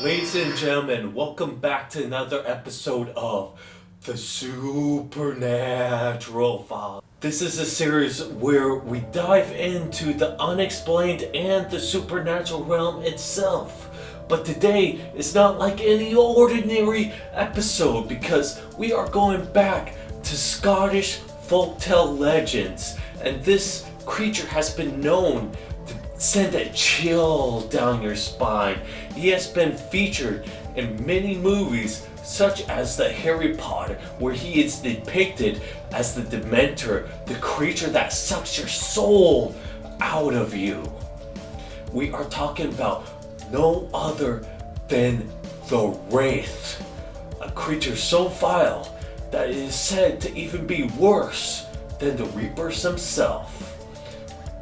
Ladies and gentlemen, welcome back to another episode of The Supernatural Files. This is a series where we dive into the unexplained and the supernatural realm itself. But today is not like any ordinary episode because we are going back to Scottish folktale legends, and this creature has been known to send a chill down your spine. He has been featured in many movies such as the Harry Potter, where he is depicted as the Dementor, the creature that sucks your soul out of you. We are talking about no other than the Wraith, a creature so vile that it is said to even be worse than the Reapers themselves.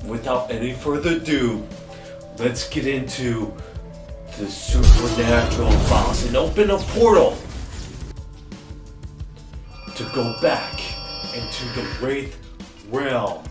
Without any further ado, let's get into the Supernatural Files and open a portal to go back into the Wraith realm.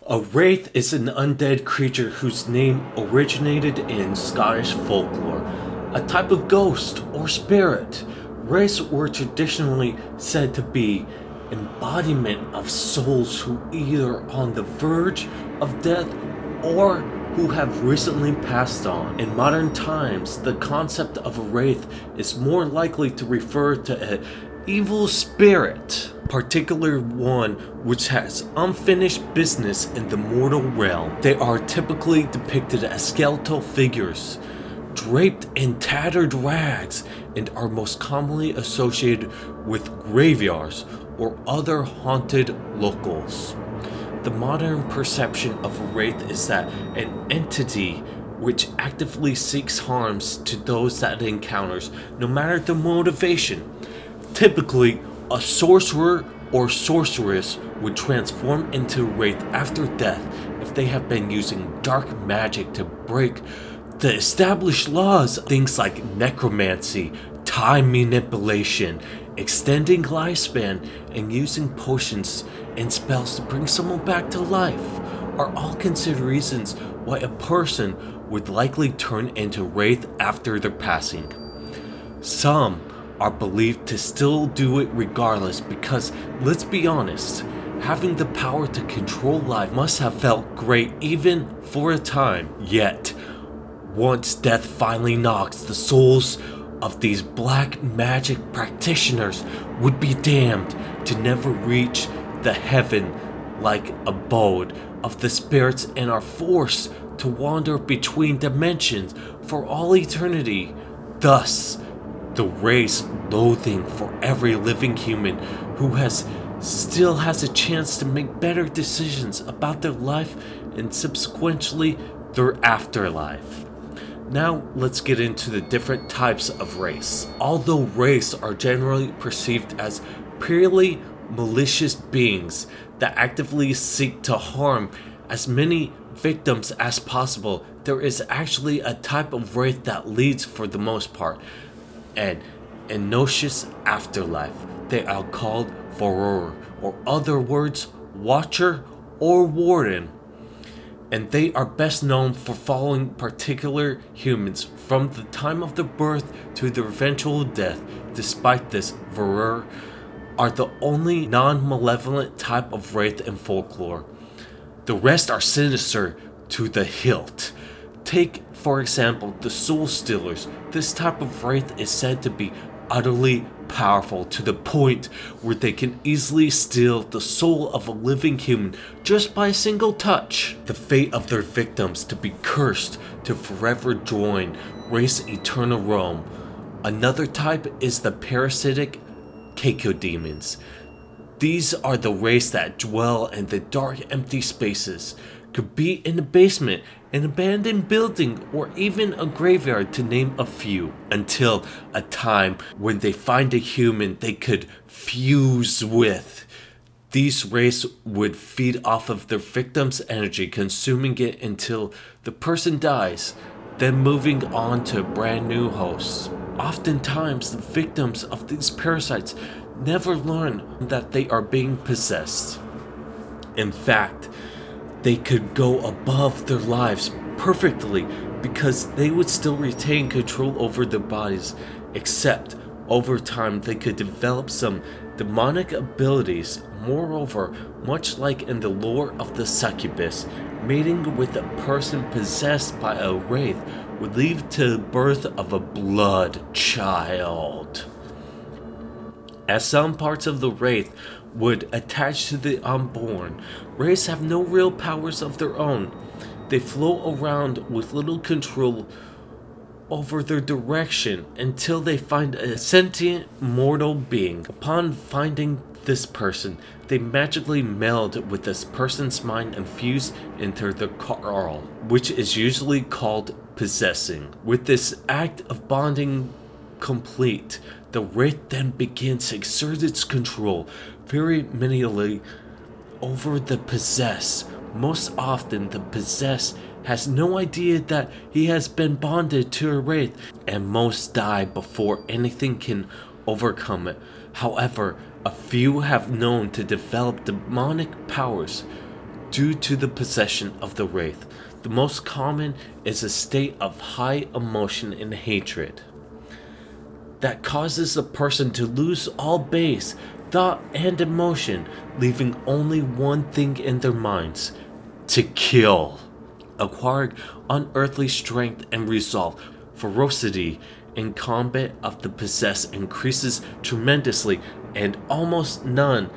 A wraith is an undead creature whose name originated in Scottish folklore, a type of ghost or spirit. Wraiths were traditionally said to be embodiment of souls who either on the verge of death or who have recently passed on. In modern times, the concept of a wraith is more likely to refer to an evil spirit, particularly one which has unfinished business in the mortal realm. They are typically depicted as skeletal figures, draped in tattered rags, and are most commonly associated with graveyards or other haunted locales. The modern perception of a wraith is that an entity which actively seeks harms to those that it encounters, no matter the motivation. Typically, a sorcerer or sorceress would transform into a wraith after death if they have been using dark magic to break the established laws, things like necromancy, time manipulation, extending lifespan, and using potions and spells to bring someone back to life are all considered reasons why a person would likely turn into wraith after their passing. Some are believed to still do it regardless because, let's be honest, having the power to control life must have felt great even for a time. Yet, once death finally knocks, the souls of these black magic practitioners would be damned to never reach the heaven-like abode of the spirits and are forced to wander between dimensions for all eternity. Thus, the race loathing for every living human who still has a chance to make better decisions about their life and subsequently their afterlife. Now let's get into the different types of wraiths. Although wraiths are generally perceived as purely malicious beings that actively seek to harm as many victims as possible, there is actually a type of wraith that leads, for the most part, an innocuous afterlife. They are called sorcerer, or other words, watcher or warden. And they are best known for following particular humans from the time of their birth to their eventual death. Despite this, sorcerer are the only non-malevolent type of wraith in folklore. The rest are sinister to the hilt. Take, for example, the Soul Stealers. This type of wraith is said to be utterly powerful to the point where they can easily steal the soul of a living human just by a single touch. The fate of their victims to be cursed to forever join Wraith's eternal realm. Another type is the parasitic cacodemons. These are the wraiths that dwell in the dark, empty spaces. Could be in a basement, an abandoned building, or even a graveyard, to name a few, until a time when they find a human they could fuse with. These wraiths would feed off of their victim's energy, consuming it until the person dies, then moving on to a brand new host. Oftentimes, the victims of these parasites never learn that they are being possessed. In fact, they could go above their lives perfectly because they would still retain control over their bodies, except over time they could develop some demonic abilities. Moreover, much like in the lore of the succubus, mating with a person possessed by a wraith would lead to the birth of a blood child. As some parts of the wraith would attach to the unborn, wraiths have no real powers of their own. They float around with little control over their direction until they find a sentient mortal being. Upon finding this person, they magically meld with this person's mind and fuse into their carl, which is usually called possessing. With this act of bonding complete, the wraith then begins to exert its control very minimally over the possessed. Most often, the possessed has no idea that he has been bonded to a wraith, and most die before anything can overcome it. However, a few have known to develop demonic powers due to the possession of the wraith. The most common is a state of high emotion and hatred that causes a person to lose all base, thought, and emotion, leaving only one thing in their minds: to kill. Acquired unearthly strength and resolve. Ferocity in combat of the possessed increases tremendously, and almost none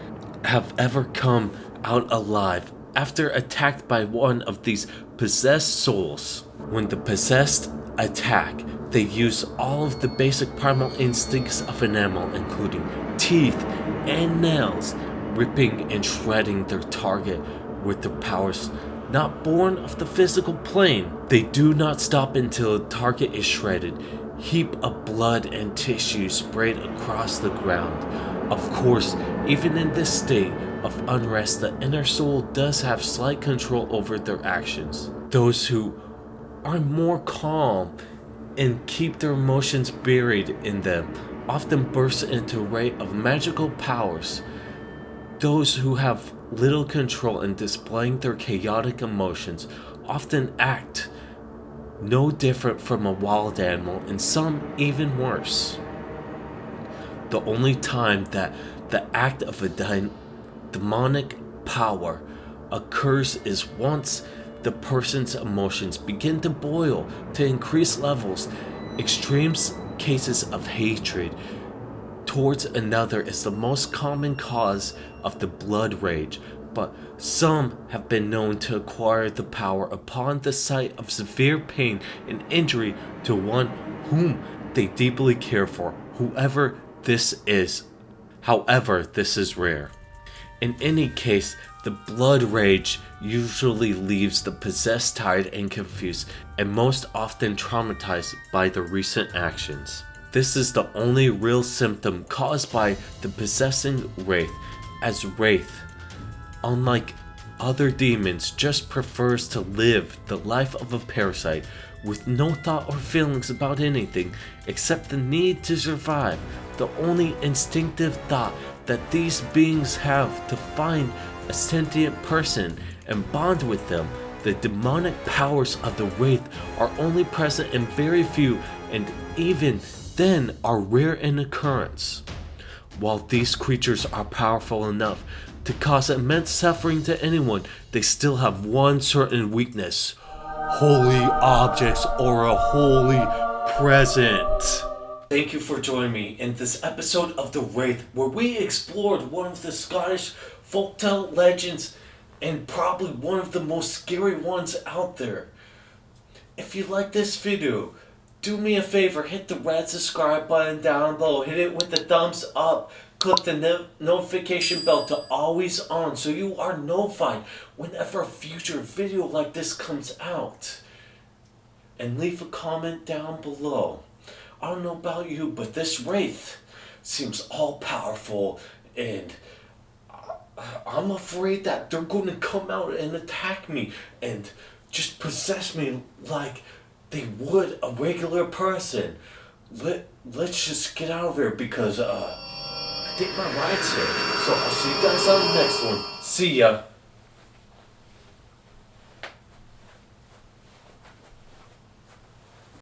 have ever come out alive after attacked by one of these possessed souls. When the possessed attack, they use all of the basic primal instincts of an animal, including teeth and nails, ripping and shredding their target with their powers not born of the physical plane. They do not stop until the target is shredded, heap of blood and tissue sprayed across the ground. Of course, even in this state of unrest, the inner soul does have slight control over their actions. Those who are more calm and keep their emotions buried in them often burst into a ray of magical powers. Those who have little control in displaying their chaotic emotions often act no different from a wild animal, and some even worse. The only time that the act of a demonic power occurs is once the person's emotions begin to boil to increased levels. Extreme cases of hatred towards another is the most common cause of the blood rage, but some have been known to acquire the power upon the sight of severe pain and injury to one whom they deeply care for, whoever this is. However, this is rare. In any case, the blood rage usually leaves the possessed tired and confused, and most often traumatized by the recent actions. This is the only real symptom caused by the possessing wraith, as wraith, unlike other demons, just prefers to live the life of a parasite with no thought or feelings about anything except the need to survive. The only instinctive thought that these beings have to find a sentient person and bond with them. The demonic powers of the wraith are only present in very few, and even then are rare in occurrence. While these creatures are powerful enough to cause immense suffering to anyone, they still have one certain weakness: holy objects or a holy present. Thank you for joining me in this episode of The Wraith, where we explored one of the Scottish folktale legends and probably one of the most scary ones out there. If you like this video, do me a favor, hit the red subscribe button down below, hit it with the thumbs up, click the notification bell to always on so you are notified whenever a future video like this comes out. And leave a comment down below. I don't know about you, but this wraith seems all powerful, and I'm afraid that they're going to come out and attack me and just possess me like they would a regular person. Let's just get out of here because I think my ride's here. So I'll see you guys on the next one. See ya.